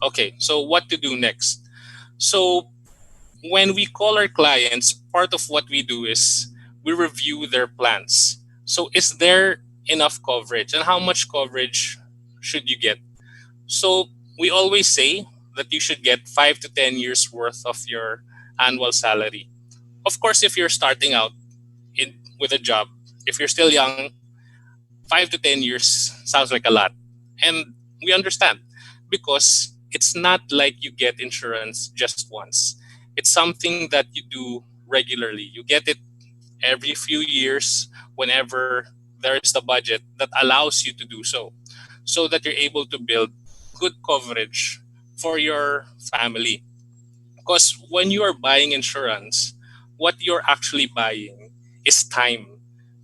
Okay, so what to do next? So when we call our clients, part of what we do is we review their plans. So is there enough coverage and how much coverage should you get? So we always say that you should get 5 to 10 years worth of your annual salary. Of course, if you're starting out with a job, if you're still young, 5 to 10 years sounds like a lot. And we understand because it's not like you get insurance just once. It's something that you do regularly. You get it every few years whenever there is the budget that allows you to do so, so that you're able to build good coverage for your family. Because when you are buying insurance, what you're actually buying is time.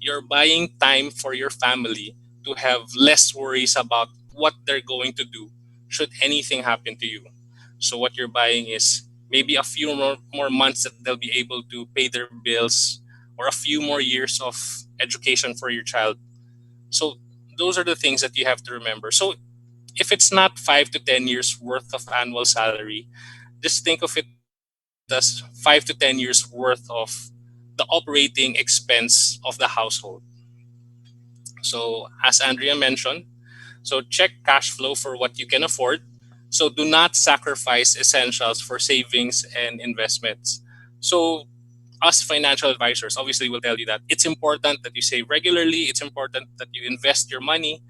You're buying time for your family to have less worries about what they're going to do should anything happen to you. So, what you're buying is maybe a few more months that they'll be able to pay their bills or a few more years of education for your child. So, those are the things that you have to remember. So, if it's not 5 to 10 years worth of annual salary, just think of it as 5 to 10 years worth of the operating expense of the household. So, as Andrea mentioned, so check cash flow for what you can afford. So, do not sacrifice essentials for savings and investments. So, us financial advisors obviously will tell you that it's important that you save regularly, it's important that you invest your money,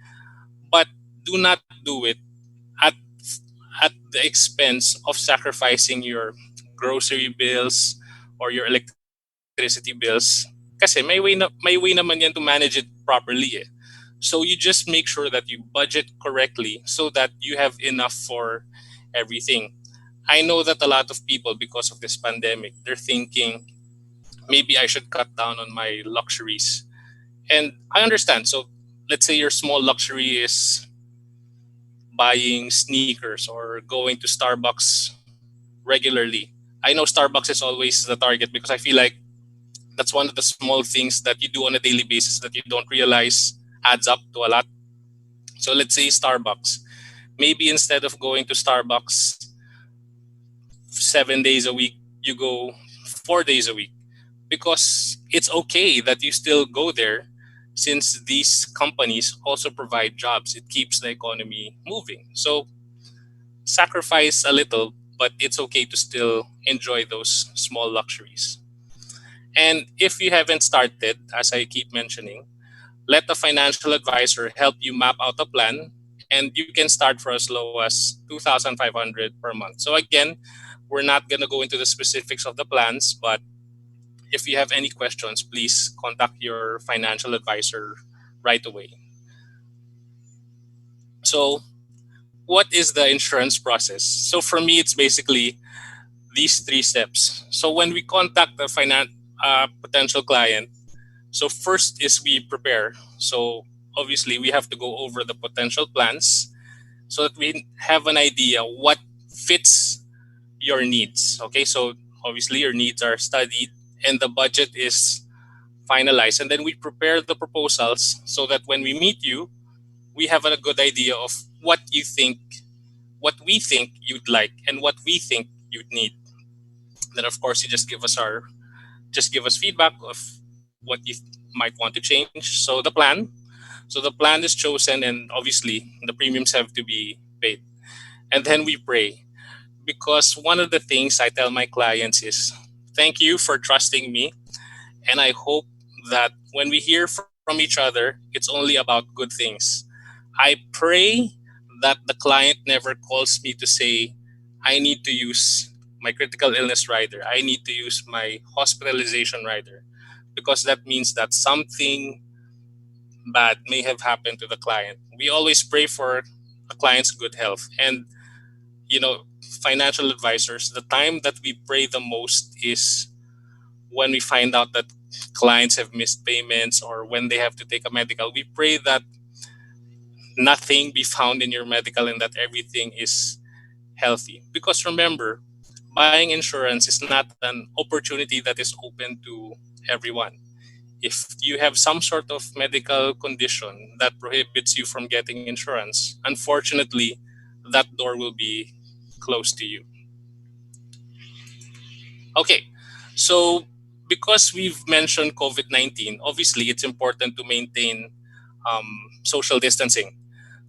but do not do it at at the expense of sacrificing your grocery bills or your electricity bills. Kasi may way naman yan to manage it properly eh. So you just make sure that you budget correctly so that you have enough for everything. I know that a lot of people, because of this pandemic, they're thinking maybe I should cut down on my luxuries. And I understand. So let's say your small luxury is buying sneakers or going to Starbucks regularly. I know Starbucks is always the target because I feel like that's one of the small things that you do on a daily basis that you don't realize adds up to a lot. So let's say Starbucks. Maybe instead of going to Starbucks 7 days a week, you go 4 days a week because it's okay that you still go there since these companies also provide jobs. It keeps the economy moving. So sacrifice a little, but it's okay to still enjoy those small luxuries. And if you haven't started, as I keep mentioning, let a financial advisor help you map out a plan, and you can start for as low as 2,500 per month. So again, we're not going to go into the specifics of the plans, but if you have any questions, please contact your financial advisor right away. So, what is the insurance process? So for me, it's basically these three steps. So when we contact the potential client, so first is we prepare. So obviously we have to go over the potential plans so that we have an idea what fits your needs. Okay, so obviously your needs are studied and the budget is finalized, and then we prepare the proposals so that when we meet you, we have a good idea of what we think you'd like and what we think you'd need. Then of course you just give us feedback of what you might want to change. So the plan is chosen, and obviously the premiums have to be paid. And then we pray, because one of the things I tell my clients is thank you for trusting me, and I hope that when we hear from each other, it's only about good things. I pray that the client never calls me to say I need to use my critical illness rider, I need to use my hospitalization rider, because that means that something bad may have happened to the client. We always pray for a client's good health. And, you know, financial advisors, the time that we pray the most is when we find out that clients have missed payments or when they have to take a medical. We pray that nothing be found in your medical and that everything is healthy. Because remember, buying insurance is not an opportunity that is open to everyone. If you have some sort of medical condition that prohibits you from getting insurance, unfortunately, that door will be closed to you. Okay, so because we've mentioned COVID 19, obviously it's important to maintain um, social distancing.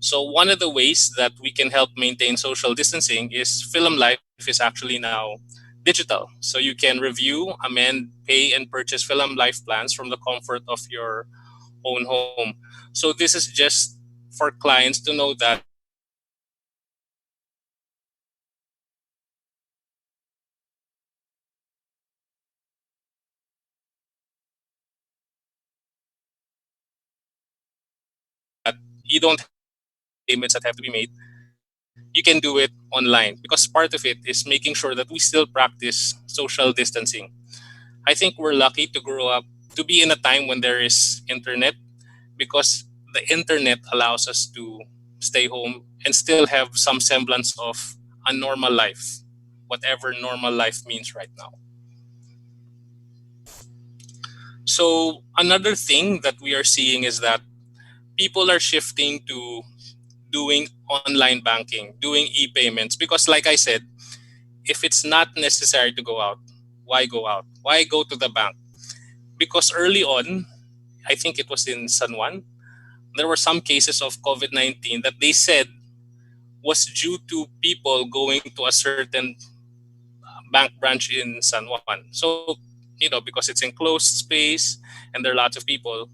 So, one of the ways that we can help maintain social distancing is Film Life is actually now digital. So, you can review, amend, pay, and purchase Film Life plans from the comfort of your own home. So, this is just for clients to know that you don't have to wait for payments that have to be made. You can do it online because part of it is making sure that we still practice social distancing. I think we're lucky to grow up to be in a time when there is internet because the internet allows us to stay home and still have some semblance of a normal life, whatever normal life means right now. So, another thing that we are seeing is that people are shifting to doing online banking, doing e payments, because, like I said, if it's not necessary to go out, why go out? Why go to the bank? Because early on, I think it was in San Juan, there were some cases of COVID 19 that they said was due to people going to a certain bank branch in San Juan. So, because it's enclosed space and there are lots of people,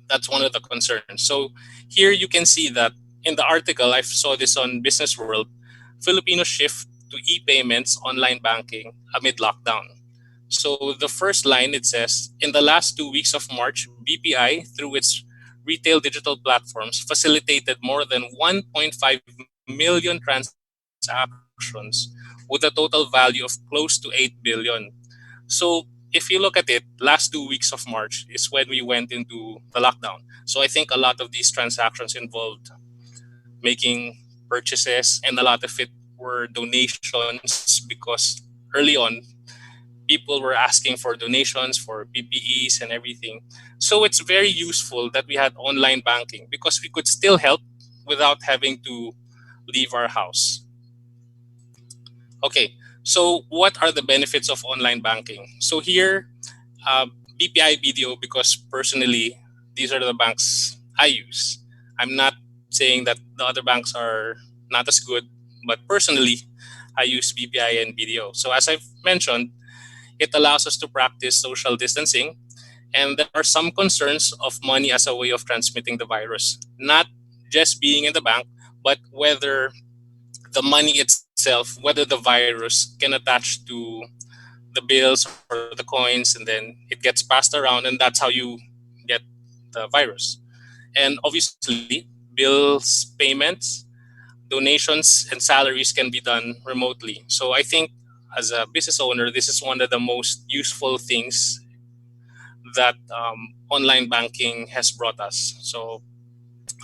that's one of the concerns. So, here you can see that in the article, I saw this on Business World, Filipinos shift to e payments, online banking amid lockdown. So the first line it says, in the last 2 weeks of March, BPI, through its retail digital platforms, facilitated more than 1.5 million transactions with a total value of close to 8 billion. So if you look at it, last 2 weeks of March is when we went into the lockdown. So I think a lot of these transactions involved making purchases, and a lot of it were donations because early on people were asking for donations for PPEs and everything. So it's very useful that we had online banking because we could still help without having to leave our house. Okay, so what are the benefits of online banking? So here, uh, BPI BDO, because personally, these are the banks I use. I'm not saying that the other banks are not as good, but personally, I use BPI and BDO. So as I've mentioned, it allows us to practice social distancing, and there are some concerns of money as a way of transmitting the virus. Not just being in the bank, but whether the money itself, whether the virus can attach to the bills or the coins, and then it gets passed around, and that's how you get the virus. And obviously, bills, payments, donations, and salaries can be done remotely. So I think as a business owner, this is one of the most useful things that online banking has brought us. So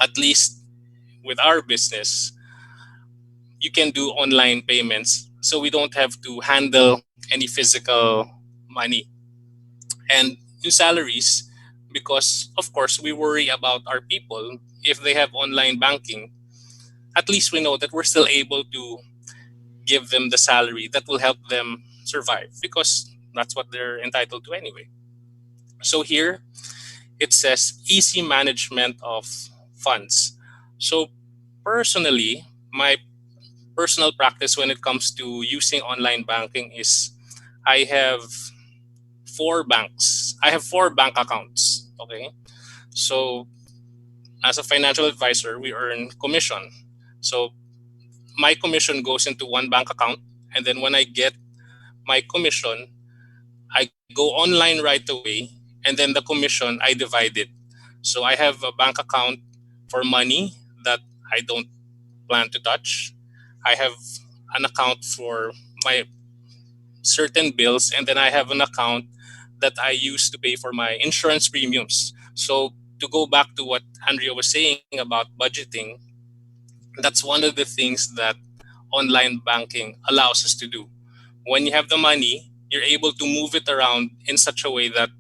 at least with our business, you can do online payments. So we don't have to handle any physical money. And in salaries, because of course we worry about our people, if they have online banking, at least we know that we're still able to give them the salary that will help them survive because that's what they're entitled to anyway. So here it says easy management of funds. So personally, my personal practice when it comes to using online banking is I have four banks. I have four bank accounts. Okay. So as a financial advisor, we earn commission. So my commission goes into one bank account. And then when I get my commission, I go online right away. And then the commission, I divide it. So I have a bank account for money that I don't plan to touch. I have an account for my certain bills, and then I have an account that I use to pay for my insurance premiums. So to go back to what Andrea was saying about budgeting, that's one of the things that online banking allows us to do. When you have the money, you're able to move it around in such a way that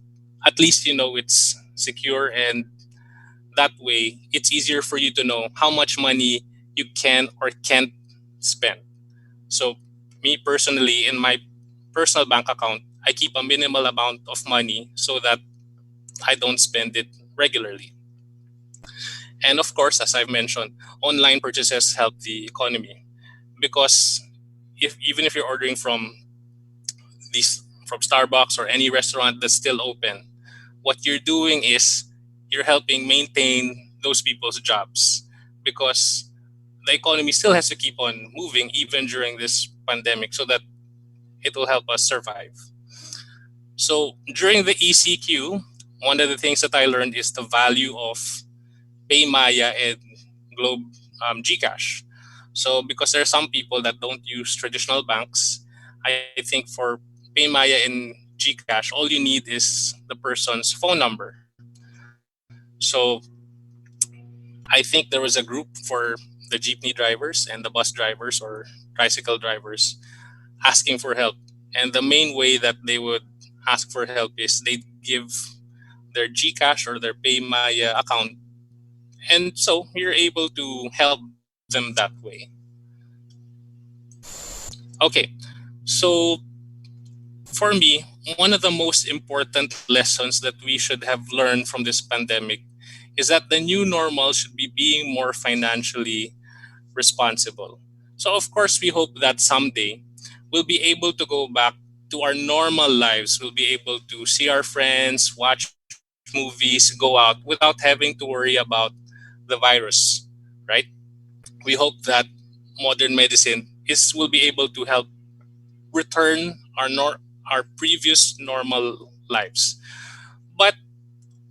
at least you know it's secure, and that way it's easier for you to know how much money you can or can't spend. So, me personally, in my personal bank account, I keep a minimal amount of money so that I don't spend it regularly. And of course, as I've mentioned, online purchases help the economy because if even if you're ordering from Starbucks or any restaurant that's still open, what you're doing is you're helping maintain those people's jobs because the economy still has to keep on moving even during this pandemic so that it will help us survive. So during the ECQ, one of the things that I learned is the value of Paymaya and Globe Gcash. So because there are some people that don't use traditional banks, I think for Paymaya and Gcash, all you need is the person's phone number. So I think there was a group for the jeepney drivers and the bus drivers or tricycle drivers asking for help. And the main way that they would ask for help is they'd give their Gcash or their Paymaya account. And so you're able to help them that way. Okay, so for me, one of the most important lessons that we should have learned from this pandemic is that the new normal should be being more financially responsible. So, of course, we hope that someday we'll be able to go back to our normal lives. We'll be able to see our friends, watch movies, go out without having to worry about the virus, right? We hope that modern medicine is will be able to help return our previous normal lives. But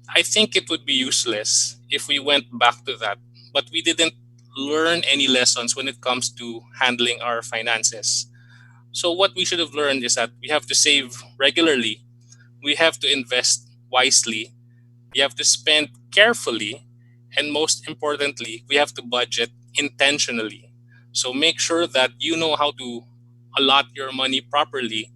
I think it would be useless if we went back to that, but we didn't learn any lessons when it comes to handling our finances. So what we should have learned is that we have to save regularly, we have to invest wisely, we have to spend carefully, and most importantly, we have to budget intentionally. So make sure that you know how to allot your money properly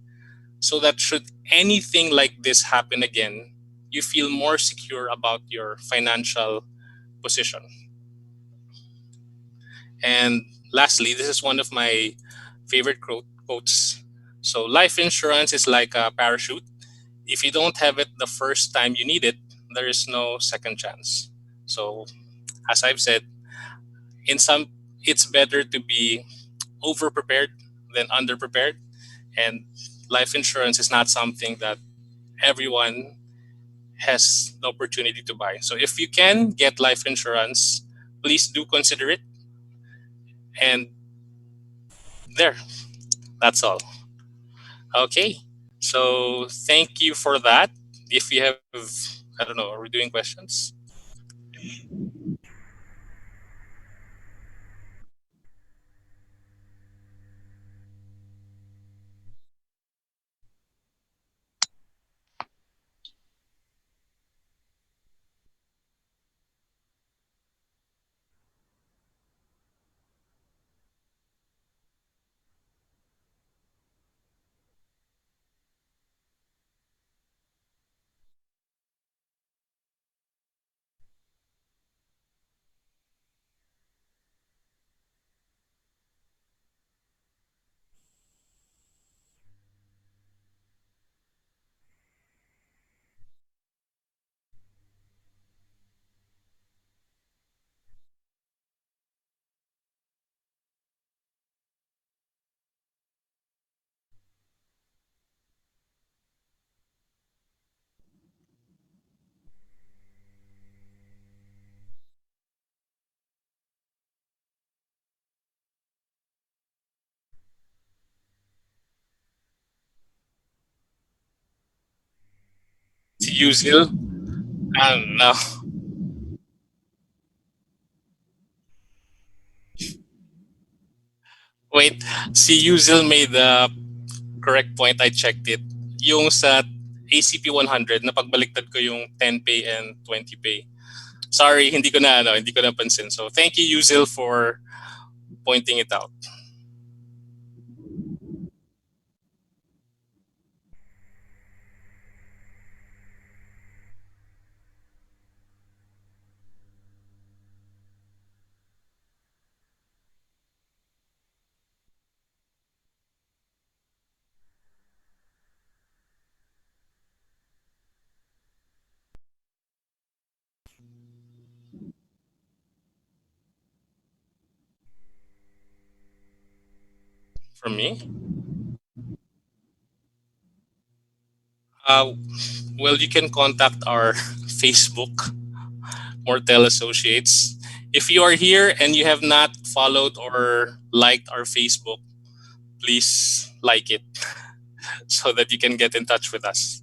so that should anything like this happen again, you feel more secure about your financial position. And lastly, this is one of my favorite quotes. So, life insurance is like a parachute. If you don't have it the first time you need it, there is no second chance. So, as I've said, in some, it's better to be over prepared than under prepared. And life insurance is not something that everyone has the opportunity to buy. So if you can get life insurance, please do consider it. And there, that's all. Okay. So thank you for that. If you have, I don't know, are we doing questions? To use it? I don't know. right. Si Yuzil made the correct point. I checked it. Yung sa ACP 100, napagbaliktad ko yung 10 pay and 20 pay. Sorry, hindi ko napansin. So thank you, Yuzil, for pointing it out. From me, uh, well, you can contact our Facebook, Mortel Associates. If you are here and you have not followed or liked our Facebook, please like it so that you can get in touch with us.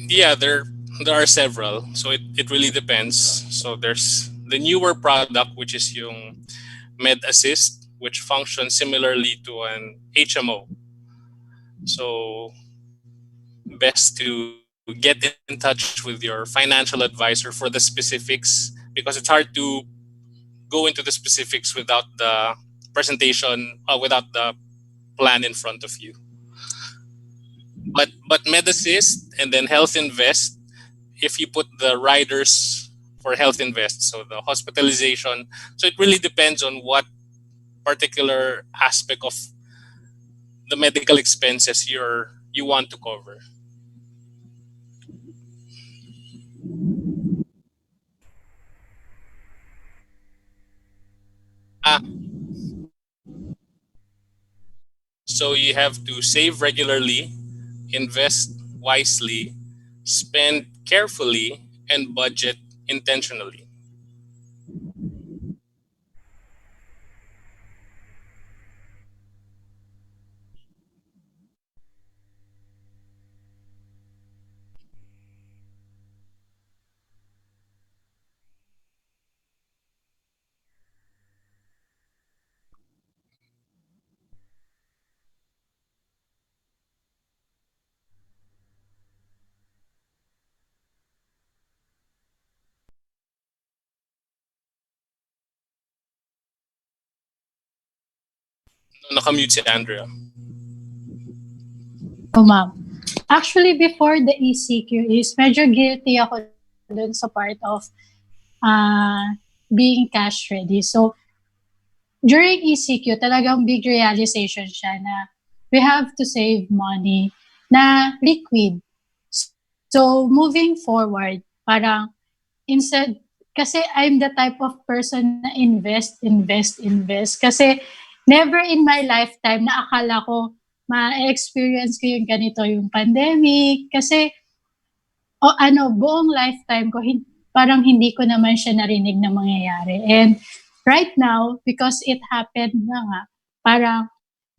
Yeah, there are several. So it really depends. So there's the newer product, which is yung Med Assist, which functions similarly to an HMO. So best to get in touch with your financial advisor for the specifics, because it's hard to go into the specifics without the presentation, without the plan in front of you. But MedAssist and then Health Invest, if you put the riders for Health Invest, so the hospitalization, so it really depends on what particular aspect of the medical expenses you want to cover. Ah, so you have to save regularly, invest wisely, spend carefully, and budget intentionally. No, nakamute si Andrea. Oh, ma'am. Actually, before the ECQ is medyo guilty ako dun sa part of being cash ready. So, during ECQ, talagang big realization siya na we have to save money na liquid. So, moving forward, parang instead, kasi I'm the type of person na invest, invest, invest. Kasi never in my lifetime na akala ko ma-experience ko yung ganito, yung pandemic. Kasi buong lifetime ko, parang hindi ko naman siya narinig na mangyayari. And right now, because it happened na nga, parang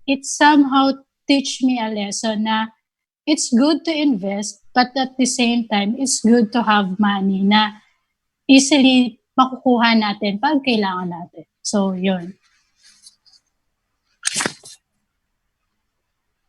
it somehow teach me a lesson na it's good to invest, but at the same time, it's good to have money na easily makukuha natin pag kailangan natin. So, yun.